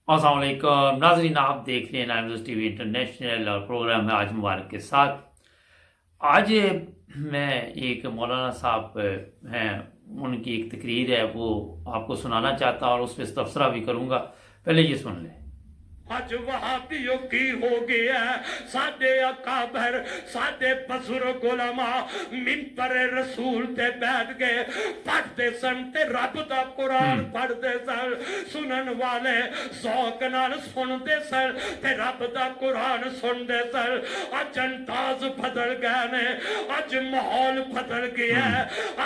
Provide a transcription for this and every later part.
अस्सलाम वालेकुम नाज़रीन, आप देख रहे हैं नाइम्स टीवी इंटरनेशनल और प्रोग्राम है आज मुबारक के साथ। आज मैं एक मौलाना साहब हैं, उनकी एक तकरीर है वो आपको सुनाना चाहता और उस पर तबसरा भी करूँगा। पहले ये सुन लें। अज वहाबियों की हो गया साडे अकाबर साडे बजुर्ग उलमा मिंबर रसूल ते बैठ गए पढ़ते सन ते रब दा कुरान पढ़ते सन। सुनन वाले शौक नाल सुनते सन ते रब दा कुरान सुनते सन। अज अंदाज बदल गए ने, अज माहौल बदल गया।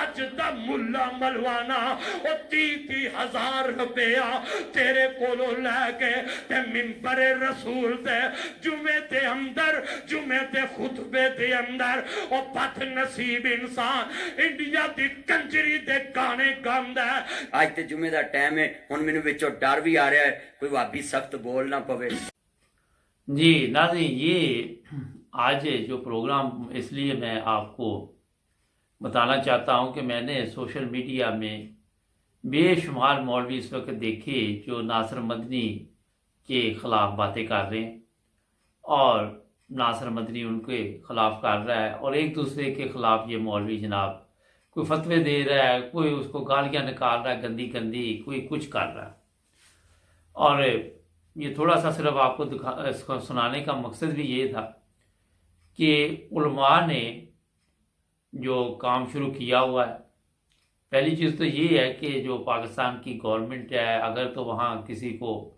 अज दा मुल्ला मलवाना ओ 30,000 रुपया तेरे कोलों लैके ते बड़े रसूल दे जुमे ते अंदर जुमे ते खुतबे दे अंदर ओ बद नसीब इंसान इंडिया दी कंजरी दे गाने गांदा। आज ते जुमे दा टाइम है, हुन मैनू विचों डर भी आ रहा है कोई भाभी सख्त बोल ना पवे। जी नाज़रीन, ये आज जो प्रोग्राम इसलिए मैं आपको बताना चाहता हूँ कि मैंने सोशल मीडिया में बेशुमार मौलवी इस वक्त देखे जो नासिर मदनी के ख़िलाफ़ बातें कर रहे हैं और नासिर मदनी उनके ख़िलाफ़ कर रहा है और एक दूसरे के ख़िलाफ़ ये मौलवी जनाब कोई फतवे दे रहा है, कोई उसको गालियाँ निकाल रहा है गंदी गंदी, कोई कुछ कर रहा है। और ये थोड़ा सा सिर्फ आपको इसको सुनाने का मकसद भी ये था कि उलमा ने जो काम शुरू किया हुआ है, पहली चीज़ तो ये है कि जो पाकिस्तान की गवर्नमेंट है, अगर तो वहाँ किसी को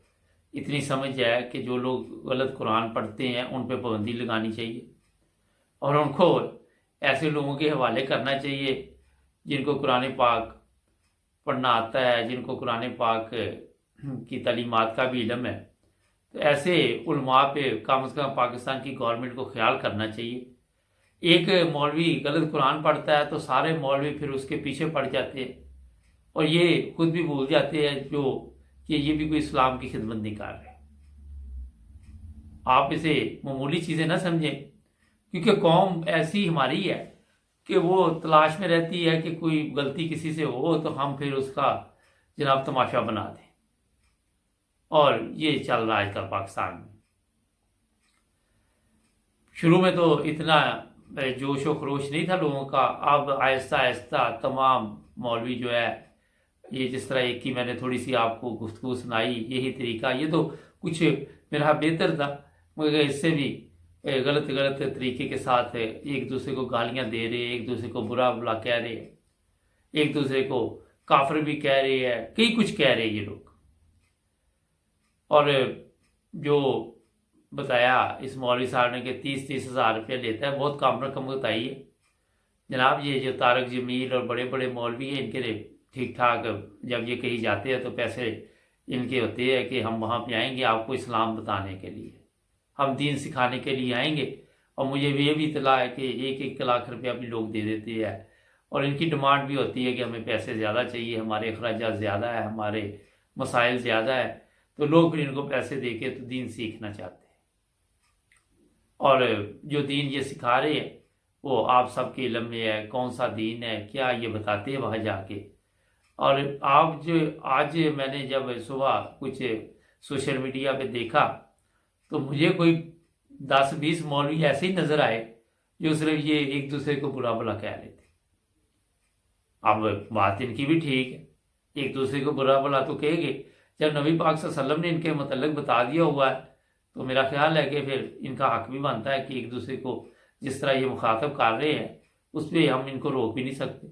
इतनी समझ है कि जो लोग गलत कुरान पढ़ते हैं उन पर पाबंदी लगानी चाहिए और उनको ऐसे लोगों के हवाले करना चाहिए जिनको कुरान पाक पढ़ना आता है, जिनको कुरान पाक की तालीमात का भी इल्म है। तो ऐसे उलमा पे कम से कम पाकिस्तान की गवर्नमेंट को ख्याल करना चाहिए। एक मौलवी गलत कुरान पढ़ता है तो सारे मौलवी फिर उसके पीछे पड़ जाते हैं और ये खुद भी भूल जाते हैं जो कि ये भी कोई इस्लाम की खिदमत नहीं कर रहे। आप इसे मामूली चीज़ें ना समझें, क्योंकि कौम ऐसी हमारी है कि वो तलाश में रहती है कि कोई गलती किसी से हो तो हम फिर उसका जनाब तमाशा बना दें, और ये चल रहा है आजकल पाकिस्तान में। शुरू में तो इतना जोश व खरोश नहीं था लोगों का, अब आहिस्ता आहिस्ता तमाम मौलवी जो है, ये जिस तरह एक की मैंने थोड़ी सी आपको गुफ्तगू सुनाई, यही तरीका, ये तो कुछ मेरा बेहतर था, मगर इससे भी गलत गलत तरीके के साथ एक दूसरे को गालियां दे रहे, एक दूसरे को बुरा बुला कह रहे, एक दूसरे को काफिर भी कह रहे हैं, कई कुछ कह रहे ये लोग। और जो बताया इस मौलवी साहब ने कि 30-30 हज़ार रुपया लेता है, बहुत कम रकम बताई है जनाब। ये जो तारक जमील और बड़े बड़े मौलवी हैं, इनके ठीक ठाक जब ये कहीं जाते हैं तो पैसे इनके होते हैं कि हम वहाँ पे आएंगे आपको इस्लाम बताने के लिए, हम दीन सिखाने के लिए आएंगे। और मुझे ये भी इतला है कि 1-1 लाख रुपया भी लोग दे देते हैं और इनकी डिमांड भी होती है कि हमें पैसे ज़्यादा चाहिए, हमारे अखराजात ज़्यादा है, हमारे मसाइल ज़्यादा है, तो लोग फिर इनको पैसे दे के तो दीन सीखना चाहते हैं। और जो दीन ये सिखा रहे हैं वो आप सबके इल्म में है, कौन सा दीन है क्या ये बताते हैं वहाँ जाके। और आप जो आज मैंने जब सुबह कुछ सोशल मीडिया पे देखा तो मुझे कोई 10-20 मौलवी ऐसे ही नज़र आए जो सिर्फ ये एक दूसरे को बुरा भला कह रहे थे। अब बात इनकी भी ठीक है, एक दूसरे को बुरा भला तो कहेंगे, जब नबी पाक सल्लल्लाहु अलैहि वसल्लम ने इनके मतलब बता दिया हुआ है तो मेरा ख्याल है कि फिर इनका हक भी बनता है कि एक दूसरे को जिस तरह ये मुखातब कर रहे हैं उस पर हम इनको रोक भी नहीं सकते।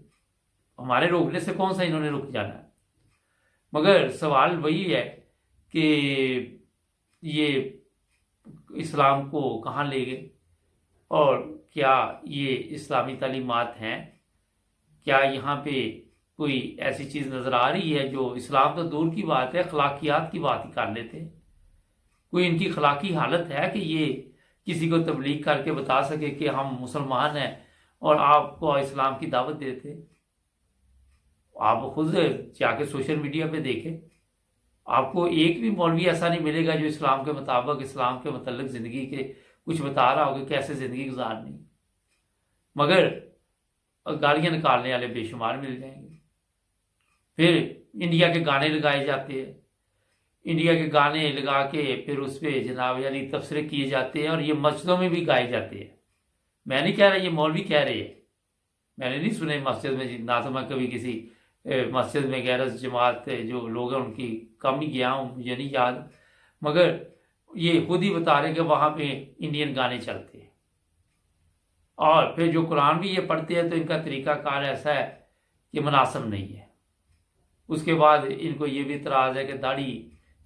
हमारे रोकने से कौन सा इन्होंने रुक जाना है। मगर सवाल वही है कि ये इस्लाम को कहाँ ले गए और क्या ये इस्लामी तालीमात हैं, क्या यहाँ पे कोई ऐसी चीज़ नज़र आ रही है जो इस्लाम तो दूर की बात है, अखलाकियात की बात ही कर लेते हैं। कोई इनकी अखलाकी हालत है कि ये किसी को तबलीग करके बता सके कि हम मुसलमान हैं और आपको इस्लाम की दावत देते हैं। आप खुद जाके सोशल मीडिया पे देखें, आपको एक भी मौलवी ऐसा नहीं मिलेगा जो इस्लाम के मुताबिक, इस्लाम के मतलब ज़िंदगी के कुछ बता रहा होगा कैसे ज़िंदगी गुजारनी, मगर गालियाँ निकालने वाले बेशुमार मिल जाएंगे। फिर इंडिया के गाने लगाए जाते हैं, इंडिया के गाने लगा के फिर उस पर जनाब यानी तबसरे किए जाते हैं और ये मस्जिदों में भी गाए जाते हैं। मैं नहीं कह रहा, ये मौलवी कह रहे हैं, मैंने नहीं सुने मस्जिद में, ना तो मैं कभी किसी मस्जिद में गैरस जमात जो लोग हैं उनकी कम ही गया हूँ, मुझे नहीं याद, मगर ये खुद ही बता रहे कि वहाँ पे इंडियन गाने चलते हैं। और फिर जो कुरान भी ये पढ़ते हैं तो इनका तरीकाकार ऐसा है कि मुनासिब नहीं है। उसके बाद इनको ये भी इतराज़ है कि दाढ़ी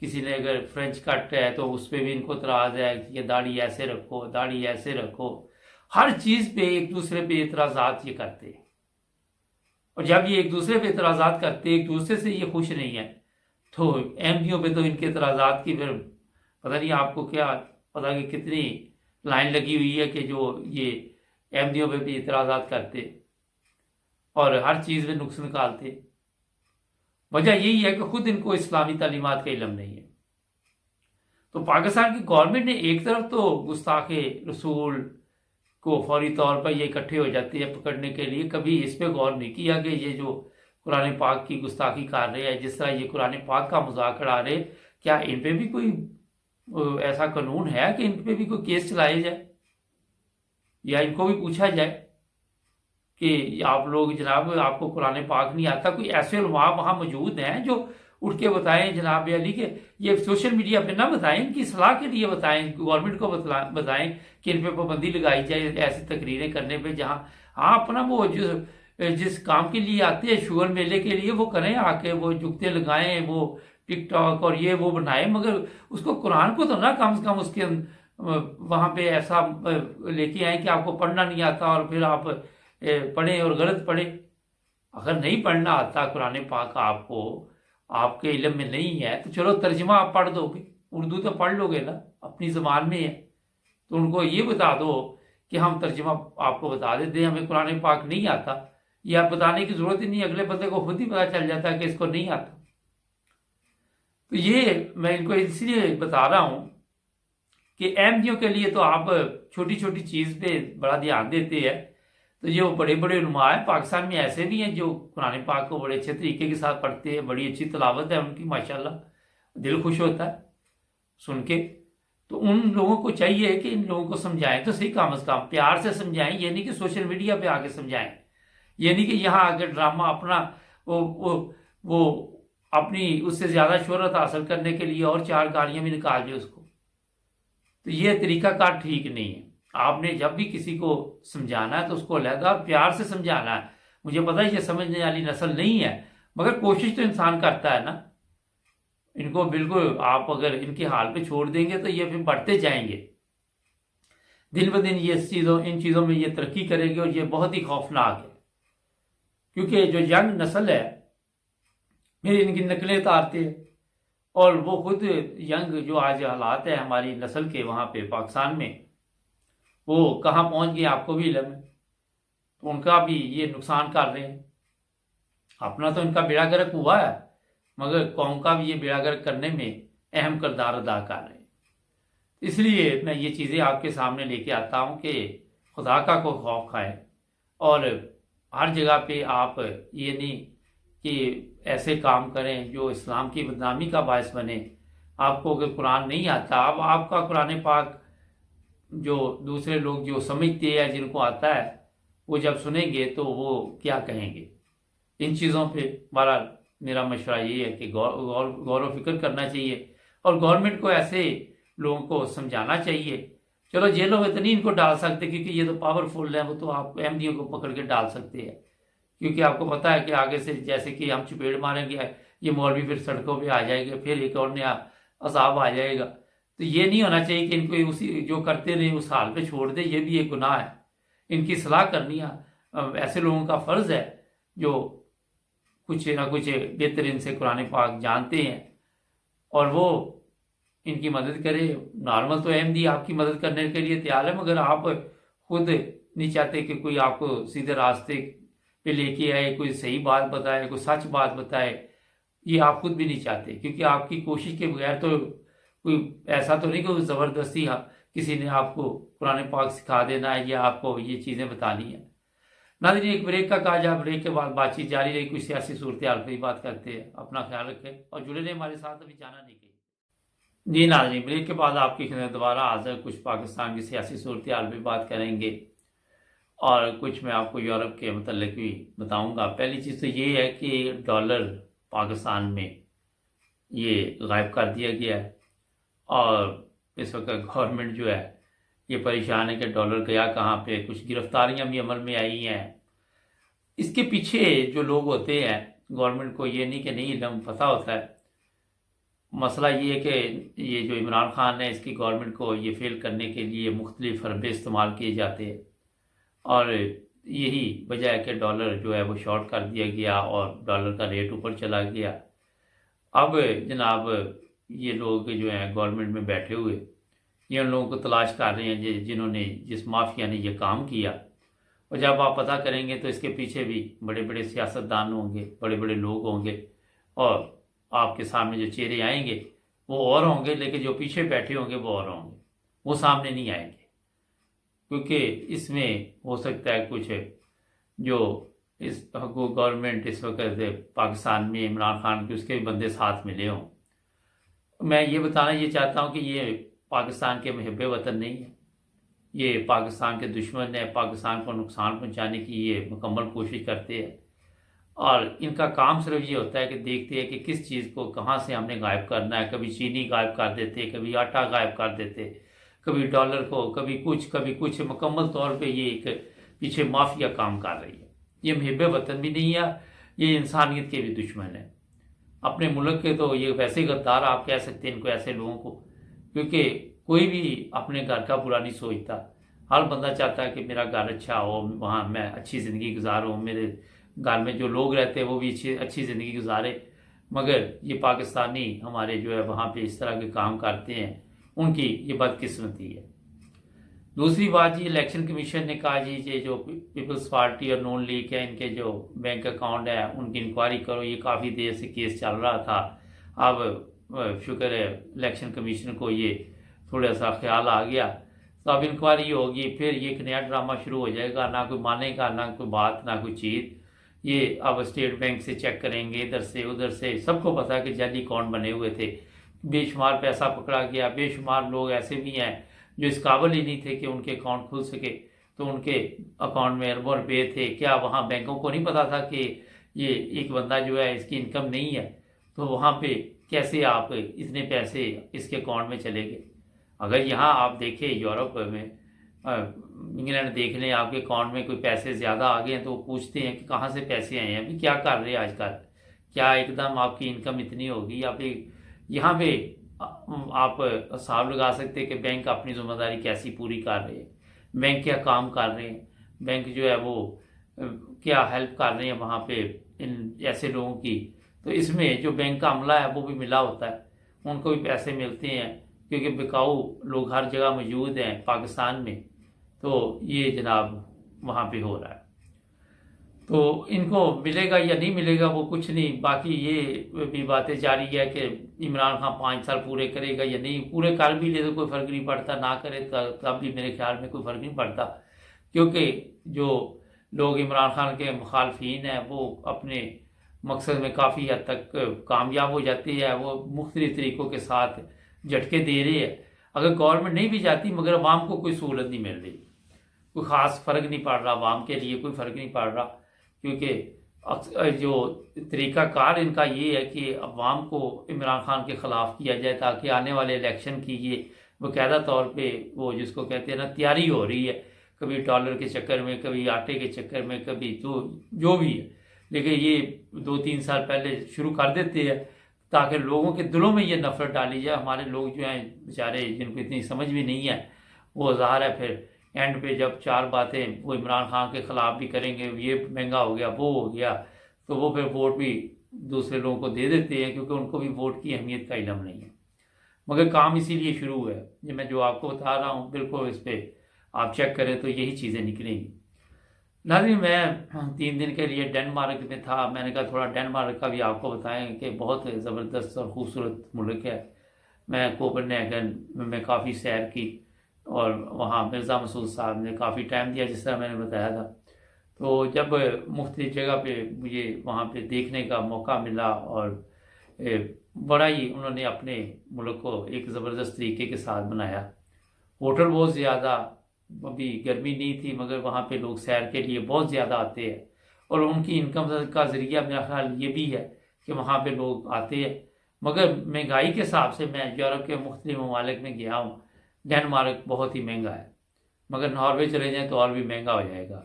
किसी ने अगर फ्रेंच कट है तो उस पर भी इनको इतराज़ है कि ये दाढ़ी ऐसे रखो, दाढ़ी ऐसे रखो, हर चीज़ पे एक दूसरे पे इतराज़ात ये करते हैं। और जब ये एक दूसरे पे इतराज़ात करते हैं, एक दूसरे से ये खुश नहीं है, तो अहमदियों पे तो इनके इतराज़ात की फिर पता नहीं आपको क्या पता कि कितनी लाइन लगी हुई है कि जो ये अहमदियों पे भी इतराज़ात करते और हर चीज़ में नुक्स निकालते। वजह यही है कि खुद इनको इस्लामी तालीमात का इल्म नहीं है। तो पाकिस्तान की गवर्नमेंट ने एक तरफ तो गुस्ताखे रसूल को फौरी तौर पर ये इकट्ठे हो जाते हैं पकड़ने के लिए, कभी इस पे गौर नहीं किया कि ये जो कुरान पाक की गुस्ताखी कर रहे हैं, जिस तरह ये कुरान पाक का मजाक उड़ा रहे, क्या इन पे भी कोई ऐसा कानून है कि इन पे भी कोई केस चलाया जाए या इनको भी पूछा जाए कि आप लोग जनाब आपको कुरान पाक नहीं आता? कोई ऐसे उलमा वहाँ मौजूद हैं जो उठ के बताएं जनाब अली के, ये सोशल मीडिया पे ना बताएं, इनकी सलाह के लिए बताएं, गवर्नमेंट को बताएं कि इन पे पाबंदी लगाई जाए ऐसी तकरीरें करने पे, जहाँ हाँ अपना वो जिस काम के लिए आते हैं शुगर मेले के लिए वो करें, आके वो जुगते लगाएं, वो टिकटॉक और ये वो बनाएं, मगर उसको कुरान को तो ना कम से कम उसके वहाँ पे ऐसा लेके आए कि आपको पढ़ना नहीं आता और फिर आप पढ़ें और गलत पढ़ें। अगर नहीं पढ़ना आता कुरान पाक आपको, आपके इल्म में नहीं है, तो चलो तर्जमा आप पढ़ दोगे, उर्दू तो पढ़ लोगे ना, अपनी ज़बान में है, तो उनको ये बता दो कि हम तर्जमा आपको बता देते हैं, हमें कुरान पाक नहीं आता, या बताने की ज़रूरत ही नहीं, अगले बंदे को खुद ही पता चल जाता है कि इसको नहीं आता। तो ये मैं इनको इसलिए बता रहा हूँ कि अहमदियों के लिए तो आप छोटी छोटी चीज़ पे बड़ा ध्यान देते हैं, तो जो बड़े बड़े उलमा हैं पाकिस्तान में ऐसे भी हैं जो कुरान पाक को बड़े अच्छे तरीके के साथ पढ़ते हैं, बड़ी अच्छी तलावत है उनकी माशाल्लाह, दिल खुश होता है सुन के। तो उन लोगों को चाहिए कि इन लोगों को समझाएं, तो सही कम से कम प्यार से समझाएं, ये नहीं कि सोशल मीडिया पे आके समझाएं, ये नहीं कि यहाँ आके ड्रामा अपना वो अपनी उससे ज़्यादा शोहरत हासिल करने के लिए और चार गालियाँ भी निकाल दे उसको। तो ये तरीकाकार ठीक नहीं है। आपने जब भी किसी को समझाना है तो उसको अलहदा और प्यार से समझाना है। मुझे पता है ये समझने वाली नस्ल नहीं है, मगर कोशिश तो इंसान करता है ना। इनको बिल्कुल आप अगर इनके हाल पे छोड़ देंगे तो ये फिर बढ़ते जाएंगे, दिन ब दिन ये इन चीज़ों में ये तरक्की करेगी और ये बहुत ही खौफनाक है, क्योंकि जो यंग नस्ल है फिर इनकी नकलें उतारते हैं और वो खुद यंग जो आज हालात है हमारी नस्ल के वहाँ पे पाकिस्तान में, वो कहाँ पहुँच गए आपको भी इल्म है, तो उनका भी ये नुकसान कर रहे हैं। अपना तो इनका बेड़ा गर्क हुआ है, मगर कौम का भी ये बेड़ा गर्क करने में अहम किरदार अदा कर रहे हैं। इसलिए मैं ये चीज़ें आपके सामने लेके आता हूँ कि खुदा का को खौफ खाएं और हर जगह पे आप ये नहीं कि ऐसे काम करें जो इस्लाम की बदनामी का बायस बने। आपको अगर कुरान नहीं आता, अब आपका कुरान पाक जो दूसरे लोग जो समझते हैं जिनको आता है वो जब सुनेंगे तो वो क्या कहेंगे। इन चीज़ों पे बहरहाल मेरा मशवरा ये है कि गौर फिक्र करना चाहिए और गवर्नमेंट को ऐसे लोगों को समझाना चाहिए। चलो जेलों में तो नहीं इनको डाल सकते क्योंकि ये तो पावरफुल है, वो तो आप अहमदियों को पकड़ के डाल सकते हैं, क्योंकि आपको पता है कि आगे से जैसे कि हम चपेट मारेंगे ये मौलवी फिर सड़कों पे आ जाएंगे, फिर एक और नया अजाब आ जाएगा। तो ये नहीं होना चाहिए कि इनको उसी जो करते रहे उस हाल पे छोड़ दे, ये भी एक गुनाह है। इनकी सलाह करनी ऐसे लोगों का फ़र्ज़ है जो कुछ ना कुछ बेहतर इनसे कुरान पाक जानते हैं और वो इनकी मदद करे। नॉर्मल तो अहमदी आपकी मदद करने के लिए तैयार है, मगर आप खुद नहीं चाहते कि कोई आपको सीधे रास्ते पे लेके आए, कोई सही बात बताए, कोई सच बात बताए, ये आप खुद भी नहीं चाहते, क्योंकि आपकी कोशिश के बगैर तो कोई ऐसा तो नहीं कि ज़बरदस्ती किसी ने आपको कुरान पाक सिखा देना है या आपको ये चीज़ें बतानी है। नाज़रीन, एक ब्रेक का कहा जा, ब्रेक के बाद बातचीत जारी रही, कुछ सियासी सूरत हाल पर ही बात करते हैं। अपना ख्याल रखें और जुड़े रहे हमारे साथ, अभी जाना नहीं कहीं। جی ناظرین، بریک کے بعد آپ کی خدمت دوبارہ حاضر، کچھ پاکستان کی سیاسی صورتحال پہ بات کریں گے اور کچھ میں آپ کو یورپ کے متعلق بھی بتاؤں گا۔ پہلی چیز تو یہ ہے کہ ڈالر پاکستان میں یہ غائب کر دیا گیا ہے، اور اس وقت گورنمنٹ جو ہے یہ پریشان ہے کہ ڈالر گیا کہاں پہ۔ کچھ گرفتاریاں بھی عمل میں آئی ہیں۔ اس کے پیچھے جو لوگ ہوتے ہیں، گورنمنٹ کو یہ نہیں کہ نہیں علم پتہ ہوتا ہے۔ مسئلہ یہ ہے کہ یہ جو عمران خان ہے، اس کی گورنمنٹ کو یہ فیل کرنے کے لیے مختلف حربے استعمال کیے جاتے ہیں، اور یہی وجہ ہے کہ ڈالر جو ہے وہ شارٹ کر دیا گیا اور ڈالر کا ریٹ اوپر چلا گیا۔ اب جناب یہ لوگ جو ہیں گورنمنٹ میں بیٹھے ہوئے، یہ ان لوگوں کو تلاش کر رہے ہیں جنہوں نے، جس مافیا نے یہ کام کیا، اور جب آپ پتہ کریں گے تو اس کے پیچھے بھی بڑے بڑے سیاستدان ہوں گے، بڑے بڑے لوگ ہوں گے، اور آپ کے سامنے جو چہرے آئیں گے وہ اور ہوں گے، لیکن جو پیچھے بیٹھے ہوں گے وہ اور ہوں گے، وہ سامنے نہیں آئیں گے، کیونکہ اس میں ہو سکتا ہے کچھ جو اس گورنمنٹ اس وقت پاکستان میں عمران خان کے اس کے بندے ساتھ ملے ہوں۔ میں یہ بتانا یہ چاہتا ہوں کہ یہ پاکستان کے محب وطن نہیں ہے، یہ پاکستان کے دشمن ہیں، پاکستان کو نقصان پہنچانے کی یہ مکمل کوشش کرتے ہیں، اور ان کا کام صرف یہ ہوتا ہے کہ دیکھتے ہیں کہ کس چیز کو کہاں سے ہم نے غائب کرنا ہے۔ کبھی چینی غائب کر دیتے، کبھی آٹا غائب کر دیتے، کبھی ڈالر کو، کبھی کچھ مکمل طور پہ یہ ایک پیچھے مافیا کام کر رہی ہے۔ یہ محب وطن بھی نہیں ہے، یہ انسانیت کے بھی دشمن ہے۔ اپنے ملک کے تو یہ ویسے غدار آپ کہہ سکتے ہیں ان کو، ایسے لوگوں کو، کیونکہ کوئی بھی اپنے گھر کا برا نہیں سوچتا۔ ہر بندہ چاہتا ہے کہ میرا گھر اچھا ہو، وہاں میں اچھی زندگی گزاروں، میرے گھر میں جو لوگ رہتے ہیں وہ بھی اچھی زندگی گزارے، مگر یہ پاکستانی ہمارے جو ہے وہاں پہ اس طرح کے کام کرتے ہیں، ان کی یہ بدقسمتی ہے۔ دوسری بات، یہ الیکشن کمیشن نے کہا جی یہ جو پیپلز پارٹی اور نون لیگ ہے، ان کے جو بینک اکاؤنٹ ہے ان کی انکوائری کرو۔ یہ کافی دیر سے کیس چل رہا تھا، اب شکر ہے الیکشن کمیشن کو یہ تھوڑا سا خیال آ گیا، تو اب انکوائری ہوگی، پھر یہ ایک نیا ڈرامہ شروع ہو جائے گا، نہ کوئی مانے گا، نہ کوئی بات، نہ کوئی چیز۔ یہ اب اسٹیٹ بینک سے چیک کریں گے، ادھر سے ادھر سے، سب کو پتا ہے کہ جعلی اکاؤنٹ بنے ہوئے تھے، بے شمار پیسہ پکڑا گیا، بے شمار لوگ ایسے بھی ہیں جو اس قابل ہی نہیں تھے کہ ان کے اکاؤنٹ کھل سکے، تو ان کے اکاؤنٹ میں اربوں روپے تھے۔ کیا وہاں بینکوں کو نہیں پتا تھا کہ یہ ایک بندہ جو ہے اس کی انکم نہیں ہے، تو وہاں پہ کیسے آپ اتنے پیسے اس کے اکاؤنٹ میں چلے گئے؟ اگر یہاں آپ دیکھیں یورپ میں، انگلینڈ دیکھ لیں، آپ کے اکاؤنٹ میں کوئی پیسے زیادہ آ گئے ہیں تو وہ پوچھتے ہیں کہ کہاں سے پیسے آئے ہیں، ابھی کیا کر رہے ہیں آج کل، کیا ایک دم آپ کی انکم اتنی ہوگی؟ آپ یہاں پہ آپ حساب لگا سکتے ہیں کہ بینک اپنی ذمہ داری کیسی پوری کر رہے ہیں، بینک کیا کام کر رہے ہیں، بینک جو ہے وہ کیا ہیلپ کر رہے ہیں وہاں پہ ان ایسے لوگوں کی۔ تو اس میں جو بینک کا عملہ ہے وہ بھی ملا ہوتا ہے، ان کو بھی پیسے ملتے ہیں، کیونکہ بکاؤ لوگ ہر جگہ موجود ہیں پاکستان میں، تو یہ جناب وہاں پہ ہو رہا ہے۔ تو ان کو ملے گا یا نہیں ملے گا وہ کچھ نہیں، باقی یہ بھی باتیں جاری ہے کہ عمران خان 5 سال پورے کرے گا یا نہیں، پورے کر بھی لے تو کوئی فرق نہیں پڑتا، نہ کرے تب بھی میرے خیال میں کوئی فرق نہیں پڑتا، کیونکہ جو لوگ عمران خان کے مخالفین ہیں وہ اپنے مقصد میں کافی حد تک کامیاب ہو جاتی ہے، وہ مختلف طریقوں کے ساتھ جھٹکے دے رہے ہیں۔ اگر گورنمنٹ نہیں بھی جاتی مگر عوام کو کوئی سہولت نہیں مل رہی، کوئی خاص فرق نہیں پڑ رہا، عوام کے لیے کوئی فرق نہیں پڑ رہا، کیونکہ جو طریقہ کار ان کا یہ ہے کہ عوام کو عمران خان کے خلاف کیا جائے، تاکہ آنے والے الیکشن کی یہ باقاعدہ طور پہ وہ جس کو کہتے ہیں نا تیاری ہو رہی ہے، کبھی ڈالر کے چکر میں، کبھی آٹے کے چکر میں، کبھی تو جو بھی ہے، لیکن یہ 2-3 سال پہلے شروع کر دیتے ہیں تاکہ لوگوں کے دلوں میں یہ نفرت ڈالی جائے۔ ہمارے لوگ جو ہیں بیچارے جن کو اتنی سمجھ بھی نہیں ہے، وہ ظاہر ہے پھر اینڈ پہ جب 4 باتیں وہ عمران خان کے خلاف بھی کریں گے، یہ مہنگا ہو گیا، وہ ہو گیا، تو وہ پھر ووٹ بھی دوسرے لوگوں کو دے دیتے ہیں، کیونکہ ان کو بھی ووٹ کی اہمیت کا علم نہیں ہے۔ مگر کام اسی لیے شروع ہے، یہ میں جو آپ کو بتا رہا ہوں بالکل اس پہ آپ چیک کریں تو یہی چیزیں نکلیں گی۔ ناظرین، میں 3 دن کے لیے ڈنمارک میں تھا، میں نے کہا تھوڑا ڈنمارک کا بھی آپ کو بتائیں کہ بہت زبردست اور خوبصورت ملک ہے۔ میں کوپن ہیگن میں کافی سیر کی، اور وہاں مرزا مسعود صاحب نے کافی ٹائم دیا جس طرح میں نے بتایا تھا، تو جب مختلف جگہ پہ مجھے وہاں پہ دیکھنے کا موقع ملا، اور बड़ा ही उन्होंने अपने मुल्क को एक ज़बरदस्त तरीके के साथ बनाया। होटल बहुत ज़्यादा, अभी गर्मी नहीं थी मगर वहाँ पे लोग सैर के लिए बहुत ज़्यादा आते हैं, और उनकी इनकम का ज़रिया मेरा ख्याल ये भी है कि वहाँ पे लोग आते हैं। मगर महंगाई के हिसाब से मैं यूरोप के मुख्तलिफ ममालिक में गया हूँ, डेनमार्क बहुत ही महंगा है, मगर नॉर्वे चले जाएँ तो और भी महंगा हो जाएगा।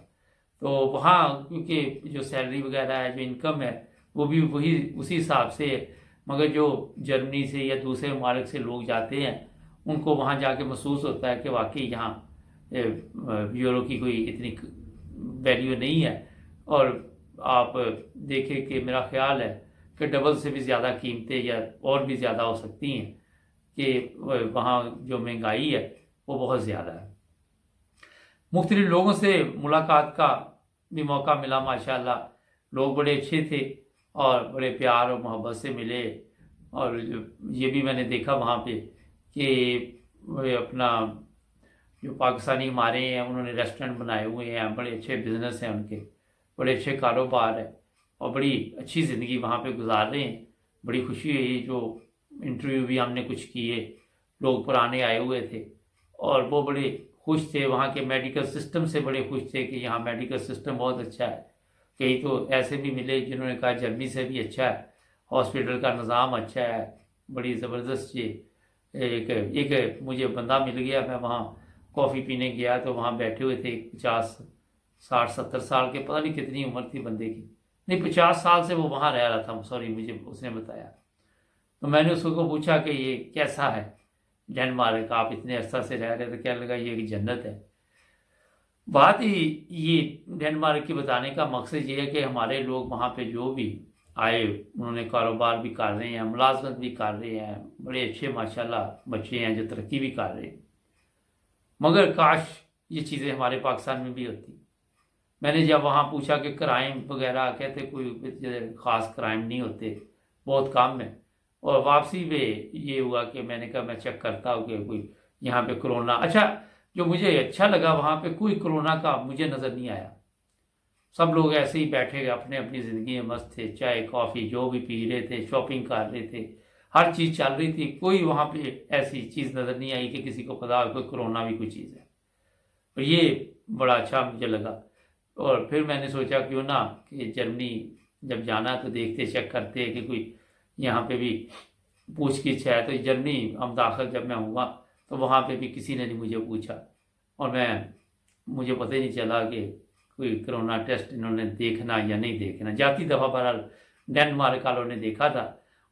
तो वहाँ क्योंकि जो सैलरी वगैरह है, जो इनकम है, वो भी वही उसी हिसाब से है। मगर जो जर्मनी से या दूसरे ममालिक से लोग जाते हैं उनको वहाँ जाके महसूस होता है कि वाकई यहाँ यूरो की कोई इतनी वैल्यू नहीं है, और आप देखें कि मेरा ख्याल है कि डबल से भी ज़्यादा कीमतें या और भी ज़्यादा हो सकती हैं, कि वहाँ जो महंगाई है वो बहुत ज़्यादा है। मुख्तलिफ लोगों से मुलाकात का भी मौका मिला, माशाल्लाह लोग बड़े अच्छे थे और बड़े प्यार और मोहब्बत से मिले। और ये भी मैंने देखा वहाँ पे कि अपना जो पाकिस्तानी हमारे हैं उन्होंने रेस्टोरेंट बनाए हुए हैं, बड़े अच्छे बिजनेस हैं उनके, बड़े अच्छे कारोबार है और बड़ी अच्छी ज़िंदगी वहाँ पे गुजार रहे हैं। बड़ी खुशी हुई। जो इंटरव्यू भी हमने कुछ किए, लोग पुराने आए हुए थे और वो बड़े खुश थे, वहाँ के मेडिकल सिस्टम से बड़े खुश थे कि यहाँ मेडिकल सिस्टम बहुत अच्छा है। कई तो ऐसे भी मिले जिन्होंने कहा जर्मनी से भी अच्छा है, हॉस्पिटल का निज़ाम अच्छा है, बड़ी ज़बरदस्त। ये एक मुझे बंदा मिल गया, मैं वहाँ कॉफ़ी पीने गया तो वहाँ बैठे हुए थे 50 60 70 साल के, पता नहीं कितनी उम्र थी बंदे की, नहीं 50 साल से वो वहाँ रह रहा था, सॉरी मुझे उसने बताया। तो मैंने उसको पूछा कि ये कैसा है डेनमार्क, आप इतने अर्सा से रह रहे, तो क्या लगा ये एक जन्नत है। बात ही ये डेनमार्क की बताने का मकसद ये है कि हमारे लोग वहाँ पे जो भी आए उन्होंने कारोबार भी कर रहे हैं, मुलाजमत भी कर रहे हैं, बड़े अच्छे माशाल्लाह बच्चे हैं जो तरक्की भी कर रहे हैं। मगर काश ये चीज़ें हमारे पाकिस्तान में भी होती। मैंने जब वहाँ पूछा कि क्राइम वगैरह, कहते कोई ख़ास क्राइम नहीं होते, बहुत कम है। और वापसी में ये हुआ कि मैंने कहा मैं चेक करता हूँ कि कोई यहाँ पे कोरोना, अच्छा जो मुझे अच्छा लगा वहाँ पे कोई कोरोना का मुझे नज़र नहीं आया। सब लोग ऐसे ही बैठे अपने अपनी ज़िंदगी में मस्त थे, चाय कॉफ़ी जो भी पी रहे थे, शॉपिंग कर रहे थे, हर चीज़ चल रही थी। कोई वहाँ पे ऐसी चीज़ नज़र नहीं आई कि किसी को पता हो कोई कोरोना भी कोई चीज़ है। और ये बड़ा अच्छा मुझे लगा। और फिर मैंने सोचा क्यों ना कि जर्मनी जब जाना तो देखते चेक करते कि कोई यहाँ पे भी पूछ गिछ है। तो जर्मनी हम दाखिल जब मैं हुआ तो वहाँ पे भी किसी ने नहीं मुझे पूछा, और मुझे पता ही नहीं चला कि कोई कोरोना टेस्ट इन्होंने देखना या नहीं देखना। जाती दफ़ा बहरहाल डेनमार्क वालों ने देखा था।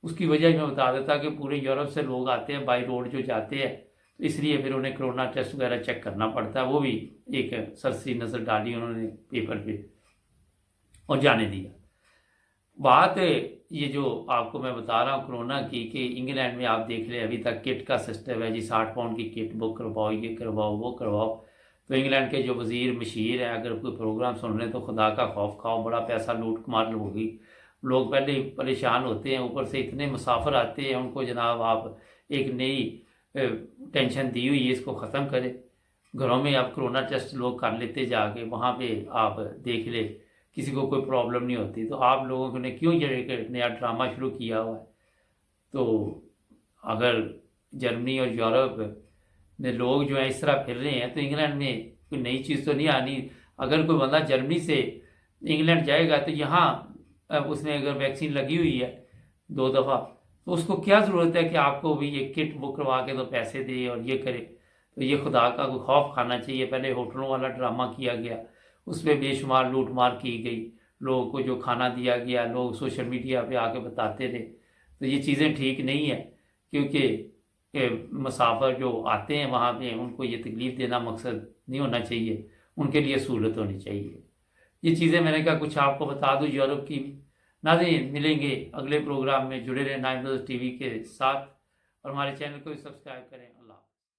उसकी वजह मैं बता देता कि पूरे यूरोप से लोग आते हैं बाई रोड जो जाते हैं, तो इसलिए फिर उन्हें कोरोना टेस्ट वगैरह चेक करना पड़ता है। वो भी एक सरसरी नज़र डाली उन्होंने पेपर पे और जाने दिया। बात ये जो आपको मैं बता रहा हूँ कोरोना की, कि इंग्लैंड में आप देख लें अभी तक किट का सिस्टम है जी, 60 पाउंड की किट बुक करवाओ, ये करवाओ वो करवाओ। तो इंग्लैंड के जो वज़ीर मशीर हैं अगर कोई प्रोग्राम सुन रहे तो खुदा का खौफ खाओ, बड़ा पैसा लूट मार होगी। लोग पहले ही परेशान होते हैं, ऊपर से इतने मुसाफिर आते हैं, उनको जनाब आप एक नई टेंशन दी हुई है, इसको ख़त्म करें। घरों में आप कोरोना टेस्ट लोग कर लेते जाके, वहाँ पे आप देख ले किसी को कोई प्रॉब्लम नहीं होती। तो आप लोगों ने क्यों ये नया ड्रामा शुरू किया हुआ है? तो अगर जर्मनी और यूरोप में लोग जो है इस तरह फिर रहे हैं तो इंग्लैंड में कोई नई चीज़ तो नहीं आनी। अगर कोई बंदा जर्मनी से इंग्लैंड जाएगा तो यहाँ उसने अगर वैक्सीन लगी हुई है 2 दफ़ा, तो उसको क्या ज़रूरत है कि आपको भी ये किट बुक करवा के तो पैसे दे और ये करे। तो ये खुदा का कोई खौफ खाना चाहिए। पहले होटलों वाला ड्रामा किया गया, उस पर बेशुमार लूट मार की गई, लोगों को जो खाना दिया गया लोग सोशल मीडिया पे आके बताते थे। तो ये चीज़ें ठीक नहीं है, क्योंकि मुसाफिर जो आते हैं वहाँ पे उनको ये तकलीफ़ देना मकसद नहीं होना चाहिए, उनके लिए सहूलत होनी चाहिए। ये चीज़ें मैंने कहा कुछ आपको बता दूँ यूरोप की भी। नाज़रीन मिलेंगे अगले प्रोग्राम में, जुड़े रहे 9 न्यूज़ टीवी के साथ और हमारे चैनल को भी सब्सक्राइब करें।